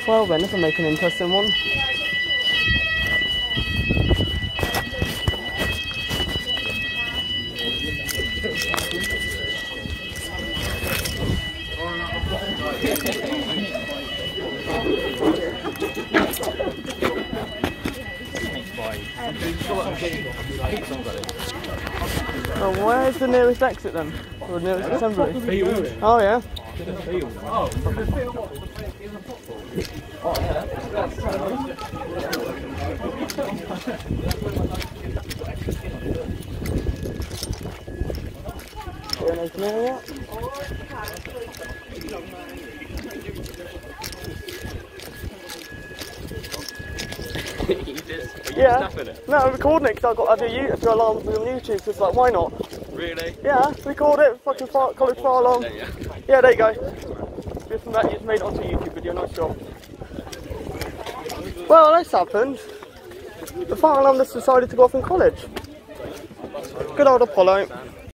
Well then, this will make an interesting one. Oh, where's the nearest exit then? Or the nearest assembly? Oh yeah. Yeah. No, I'm recording it because I do alarms on YouTube, so it's like, why not? Really? Yeah, record it, fucking college far along. Yeah, there you go. Just from that, you just made it onto a YouTube video, nice job. Well, this happened. The fire alarm just decided to go off in college. Good old Apollo.